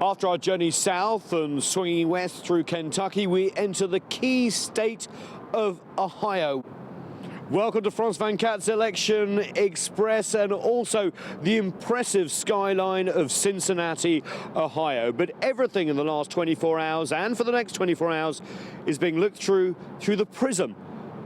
After our journey south and swinging west through Kentucky, we enter the key state of Ohio. Welcome to Franz Van Kat's Election Express and also the impressive skyline of Cincinnati, Ohio. But everything in the last 24 hours and for the next 24 hours is being looked through the prism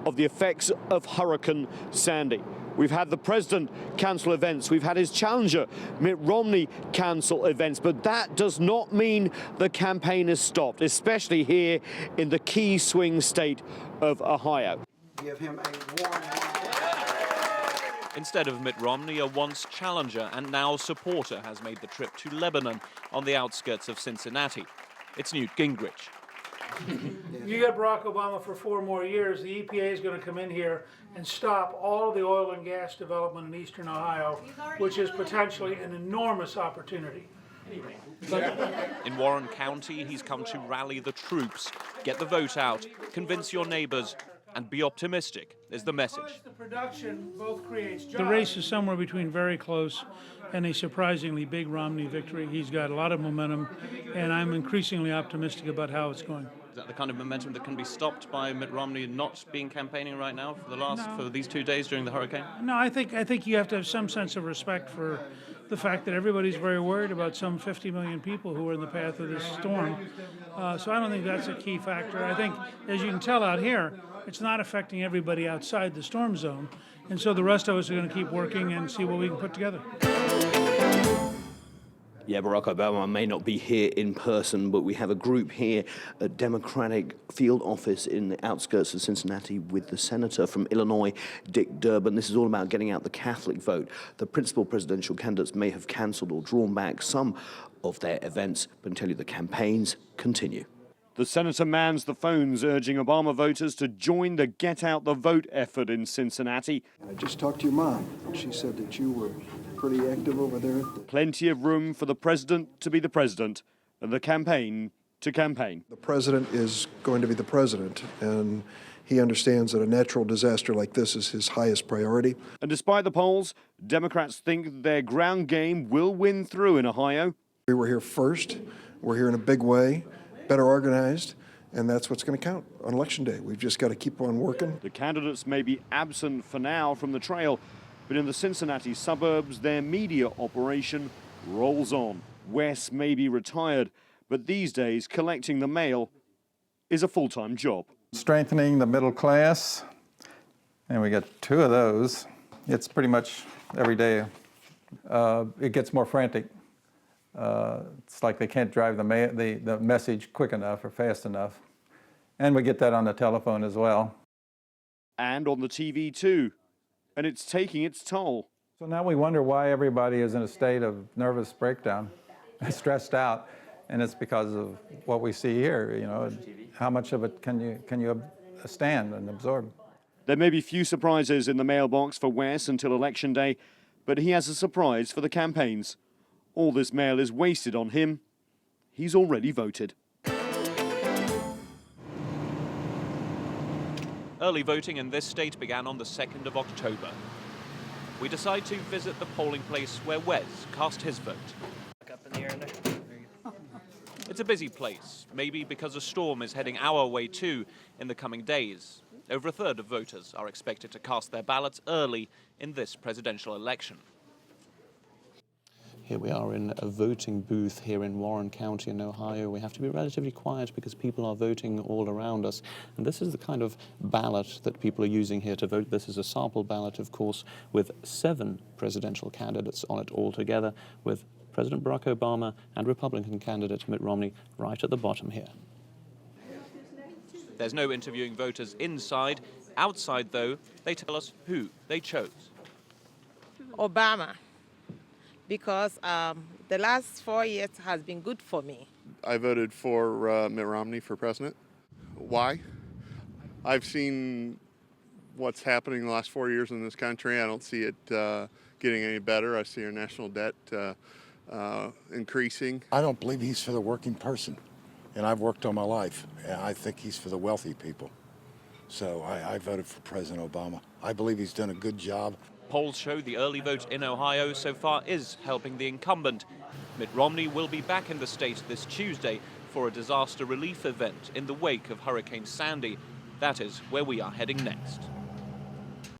of the effects of Hurricane Sandy. We've had the president cancel events. We've had his challenger, Mitt Romney, cancel events. But that does not mean the campaign has stopped, especially here in the key swing state of Ohio. Give him a warm Instead of Mitt Romney, a once challenger and now supporter has made the trip to Lebanon on the outskirts of Cincinnati. It's Newt Gingrich. You get Barack Obama for 4 more years, the EPA is going to come in here and stop all of the oil and gas development in eastern Ohio, which is potentially an enormous opportunity. In Warren County, he's come to rally the troops, get the vote out, convince your neighbors, and be optimistic is the message. The production both creates jobs. The race is somewhere between very close and a surprisingly big Romney victory. He's got a lot of momentum, and I'm increasingly optimistic about how it's going. Is that the kind of momentum that can be stopped by Mitt Romney not being campaigning right now for these 2 days during the hurricane? No, I think you have to have some sense of respect for the fact that everybody's very worried about some 50 million people who are in the path of this storm. So I don't think that's a key factor. I think, as you can tell out here, it's not affecting everybody outside the storm zone. And so the rest of us are going to keep working and see what we can put together. Yeah, Barack Obama may not be here in person, but we have a group here at Democratic field office in the outskirts of Cincinnati with the senator from Illinois, Dick Durbin. This is all about getting out the Catholic vote. The principal presidential candidates may have cancelled or drawn back some of their events, but I tell you the campaigns continue. The senator mans the phones, urging Obama voters to join the Get Out the Vote effort in Cincinnati. I just talked to your mom. She said that you were pretty active over there. Plenty of room for the president to be the president and the campaign to campaign. The president is going to be the president, and he understands that a natural disaster like this is his highest priority. And despite the polls, Democrats think their ground game will win through in Ohio. We were here first. We're here in a big way, better organized, and that's what's going to count on Election Day. We've just got to keep on working. The candidates may be absent for now from the trail, but in the Cincinnati suburbs, their media operation rolls on. Wes may be retired, but these days, collecting the mail is a full-time job. Strengthening the middle class, and we got 2 of those. It's pretty much every day. It gets more frantic. It's like they can't drive the message quick enough or fast enough. And we get that on the telephone as well. And on the TV too. And it's taking its toll. So now we wonder why everybody is in a state of nervous breakdown, stressed out, and it's because of what we see here. You know, how much of it can you stand and absorb? There may be few surprises in the mailbox for Wes until Election Day, but he has a surprise for the campaigns. All this mail is wasted on him. He's already voted. Early voting in this state began on the 2nd of October. We decide to visit the polling place where Wes cast his vote. It's a busy place, maybe because a storm is heading our way too in the coming days. Over a third of voters are expected to cast their ballots early in this presidential election. Here we are in a voting booth here in Warren County in Ohio. We have to be relatively quiet because people are voting all around us. And this is the kind of ballot that people are using here to vote. This is a sample ballot, of course, with 7 presidential candidates on it altogether, with President Barack Obama and Republican candidate Mitt Romney right at the bottom here. There's no interviewing voters inside. Outside, though, they tell us who they chose. Obama. Because the last 4 years has been good for me. I voted for Mitt Romney for president. Why? I've seen what's happening the last 4 years in this country. I don't see it getting any better. I see our national debt increasing. I don't believe he's for the working person, and I've worked all my life. And I think he's for the wealthy people. So I voted for President Obama. I believe he's done a good job. Polls show the early vote in Ohio so far is helping the incumbent. Mitt Romney will be back in the state this Tuesday for a disaster relief event in the wake of Hurricane Sandy. That is where we are heading next.